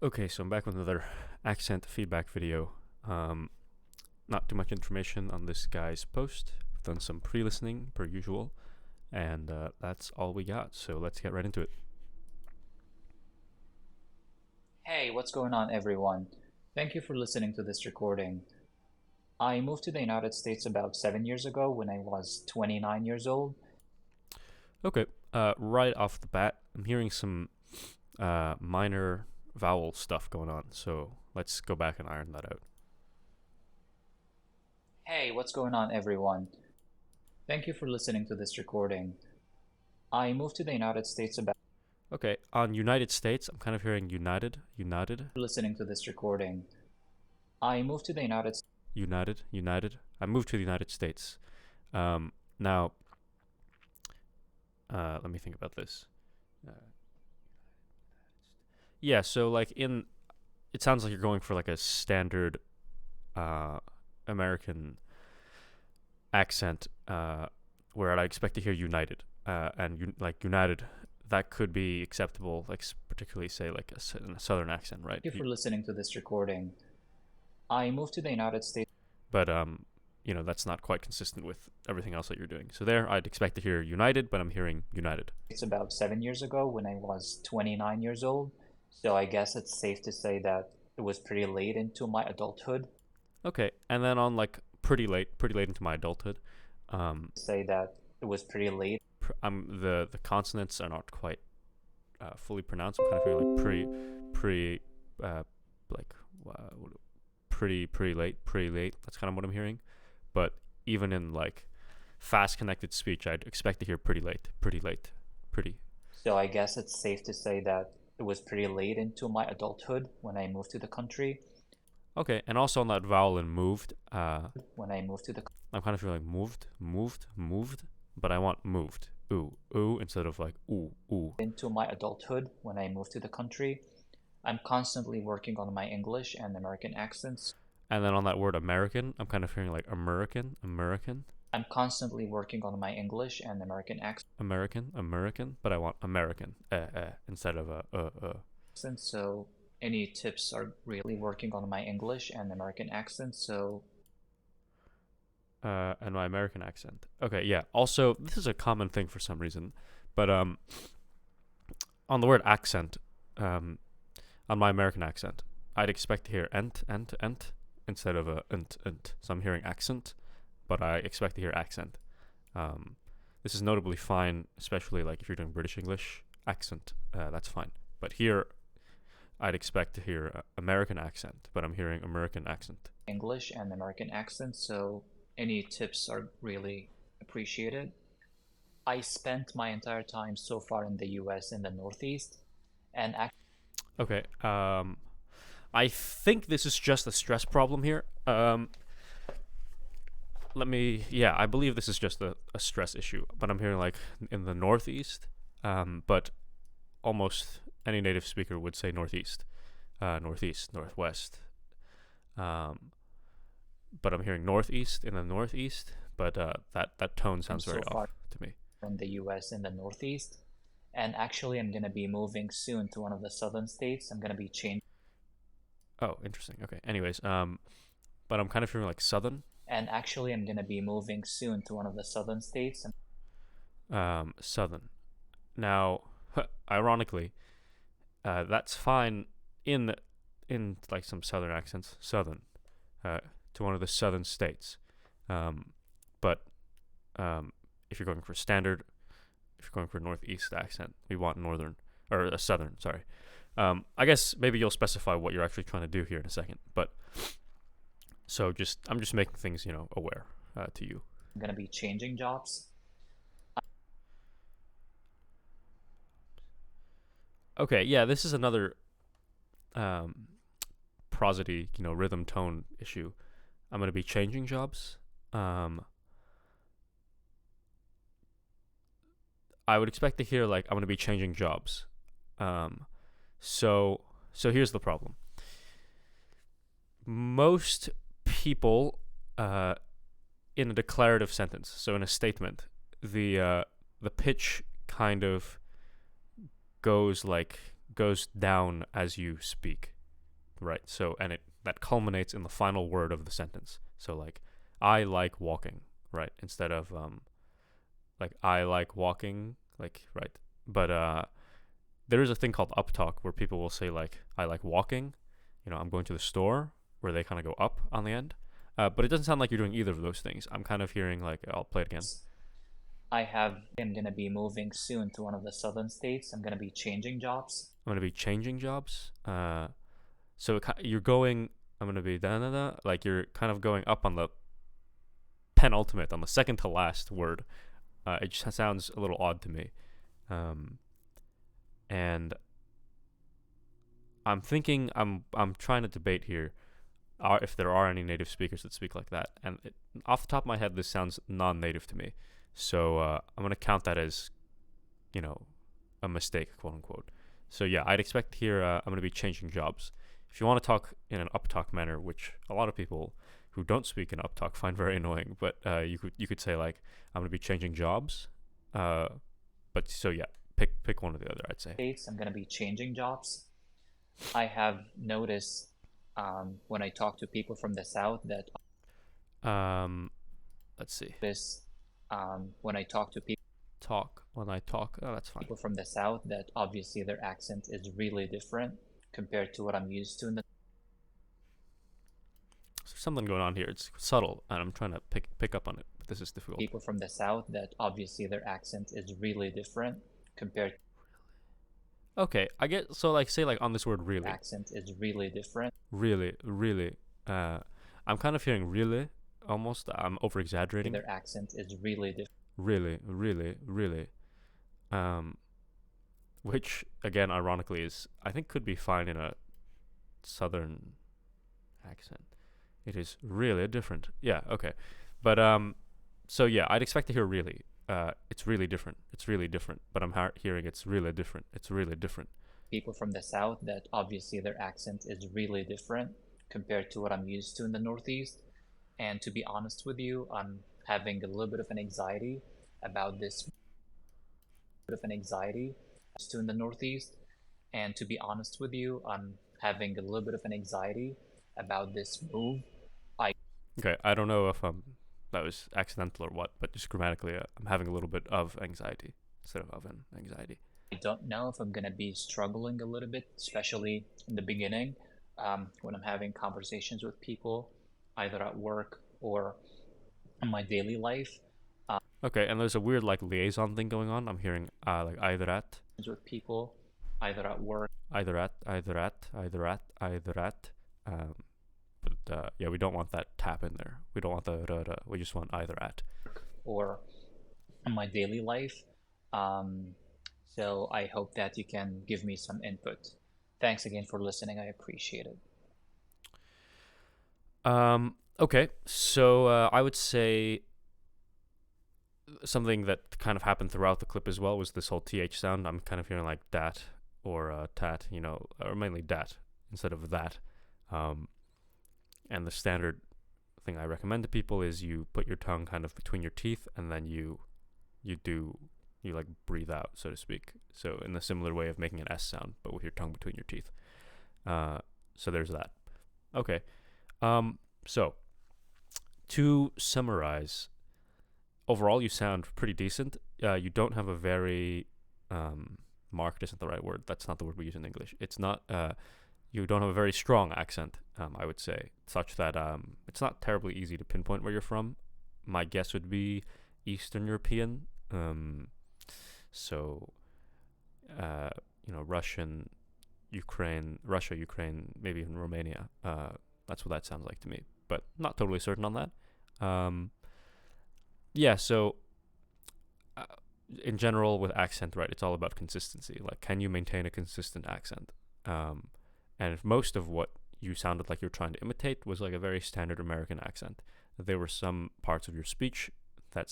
Okay, so I'm back with another accent feedback video. Not too much information on this guy's post. I've done some pre-listening per usual, and that's all we got. So let's get right into it. Hey, what's going on, everyone? Thank you for listening to this recording. I moved to the United States about 7 years ago when I was 29 years old. Okay, right off the bat, I'm hearing some minor vowel stuff going on. So let's go back and iron that out. Hey, what's going on, everyone? Thank you for listening to this recording. I moved to the United States about Okay, on United States, I'm kind of hearing United, listening to this recording. I moved to the United States. United. I moved to the United States. Now, let me think about this. Uh, yeah, so like it sounds like you're going for like a standard uh, American accent, where I'd expect to hear United, like United, that could be acceptable, like particularly say like in a Southern accent, right? Thank you for listening to this recording. I moved to the United States But that's not quite consistent with everything else that you're doing. So there, I'd expect to hear United, but I'm hearing United. about 7 years ago when I was 29 years old. So I guess it's safe to say that it was pretty late into my adulthood. Okay, and then on like pretty late into my adulthood, um, Say that it was pretty late. I'm the consonants are not quite fully pronounced. I'm kind of feeling like pre like uh, pretty late. That's kind of what I'm hearing. But even in like fast connected speech, I'd expect to hear pretty late, pretty. So I guess it's safe to say that it was pretty late into my adulthood when I moved to the country. Okay, and also on that vowel in moved, When I moved to the I'm kind of feeling moved, but I want moved. Ooh, instead of like ooh. into my adulthood when I moved to the country, I'm constantly working on my English and American accents. And then on that word American, I'm kind of hearing like American, I'm constantly working on my English and American but I want American, instead of accents. So any tips are really working on my English and American accents. So and my American accent. Okay, yeah. Also, this is a common thing for some reason, but on the word accent, um, on my American accent, I'd expect to hear ent instead of a ent. So I'm hearing accent, but I expect to hear accent. Um, this is notably fine, especially like if you're doing British English accent. That's fine. But here, I'd expect to hear American accent, but I'm hearing American accent. English and American accents. So any tips are really appreciated. I spent my entire time so far in the US in the Northeast, and Okay. I think this is just a stress problem here. Yeah, I believe this is just a stress issue, but I'm hearing like in the Northeast, but almost any native speaker would say Northeast, Northeast, Northwest. Um, but I'm hearing Northeast in the Northeast, but that tone sounds so very far off to me. in the US in the Northeast. And actually, I'm going to be moving soon to one of the southern states. I'm going to be changing. Oh, interesting. Okay. Anyways, but I'm kind of hearing like Southern, And actually, I'm going to be moving soon to one of the southern states. Southern. Now, ironically, that's fine in like some Southern accents, Southern, uh, to one of the Southern states. But if you're going for standard, if you're going for Northeast accent, we want Northern or a Southern. Sorry. I guess maybe you'll specify what you're actually trying to do here in a second. But so I'm just making things aware to you. I'm going to be changing jobs. Okay, yeah, this is another prosody, rhythm tone issue. I'm going to be changing jobs. I would expect to hear like I'm going to be changing jobs. Um, so here's the problem. Most people, in a declarative sentence, so in a statement, the pitch kind of goes like goes down as you speak, right? So and it that culminates in the final word of the sentence. So like I like walking, right? Instead of like I like walking, like right. But there is a thing called uptalk where people will say like I like walking, I'm going to the store, where they kind of go up on the end. But it doesn't sound like you're doing either of those things. I'm kind of hearing like I'll play it again. I'm gonna be moving soon to one of the southern states. I'm gonna be changing jobs. I'm gonna be changing jobs. So you're going. I'm gonna be da da da. Like you're kind of going up on the penultimate, on the second to last word. It just sounds a little odd to me. Um, and I'm thinking I'm trying to debate here if there are any native speakers that speak like that. And off the top of my head, this sounds non-native to me. So I'm gonna count that as, you know, a mistake, quote unquote. So yeah, I'd expect here I'm gonna be changing jobs. If you want to talk in an uptalk manner, which a lot of people who don't speak in uptalk find very annoying, but you could say like I'm gonna be changing jobs. Uh, but so yeah, pick one or the other. I'd say. States, I'm gonna be changing jobs. I have noticed when I talk to people from the South that Um, let's see. this when I talk to Talk when I talk. Oh, that's fine. people from the South that obviously their accent is really different compared to what I'm used to in the So there's something going on here. It's subtle, and I'm trying to pick up on it. But this is difficult. people from the South that obviously their accent is really different compared Okay, I get so like say like on this word really, accent is really different. really. Uh, I'm kind of hearing really almost. I'm over exaggerating. Their accent is really different. Really. Um, which again, ironically, is I think could be fine in a southern accent. It is really different. Yeah, okay, but so yeah, I'd expect to hear really. It's really different. It's really different. But I'm hearing it's really different. It's really different. People from the South that obviously their accent is really different compared to what I'm used to in the Northeast. And to be honest with you, I'm having a little bit of an anxiety about this, bit of an anxiety to in the Northeast. And to be honest with you, I'm having a little bit of an anxiety about this move. I Okay, I don't know if that was accidental or what, but just grammatically, I'm having a little bit of anxiety instead of an anxiety. don't know if I'm gonna be struggling a little bit, especially in the beginning, when I'm having conversations with people, either at work or in my daily life. Okay, and there's a weird like liaison thing going on. I'm hearing like either at, With people, either at work either at. But yeah, we don't want that tap in there. We don't want the we just want either at. or in my daily life. Um, so I hope that you can give me some input. Thanks again for listening. I appreciate it. Okay, so I would say something that kind of happened throughout the clip as well was this whole th sound. I'm kind of hearing like dat or tat, or mainly dat instead of that. And the standard thing I recommend to people is you put your tongue kind of between your teeth, and then you like breathe out, so to speak. So in the similar way of making an S sound, but with your tongue between your teeth. So there's that. Okay. So to summarize, overall you sound pretty decent. You don't have a very marked isn't the right word. That's not the word we use in English. It's not. You don't have a very strong accent. I would say, such that it's not terribly easy to pinpoint where you're from. My guess would be Eastern European. So, Russian, Russia, Ukraine, maybe even Romania. That's what that sounds like to me, but not totally certain on that. Yeah, so in general with accent, right, it's all about consistency. Like, can you maintain a consistent accent? And if most of what you sounded like you're trying to imitate was like a very standard American accent, there were some parts of your speech that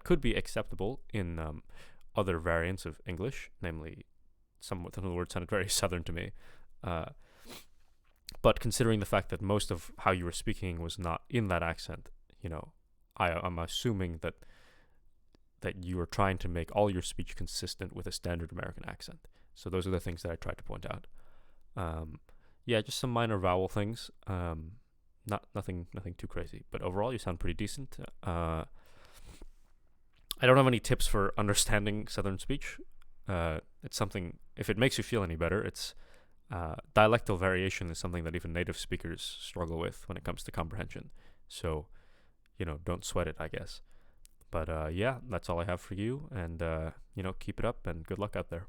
could be acceptable in other variants of English, namely some of the words sounded very southern to me. But considering the fact that most of how you were speaking was not in that accent, I'm assuming that you are trying to make all your speech consistent with a standard American accent. So those are the things that I tried to point out. Um, yeah, just some minor vowel things. Not nothing too crazy, but overall you sound pretty decent. I don't have any tips for understanding Southern speech. It's something, if it makes you feel any better, it's dialectal variation is something that even native speakers struggle with when it comes to comprehension. So, don't sweat it, I guess. But yeah, that's all I have for you. And, keep it up and good luck out there.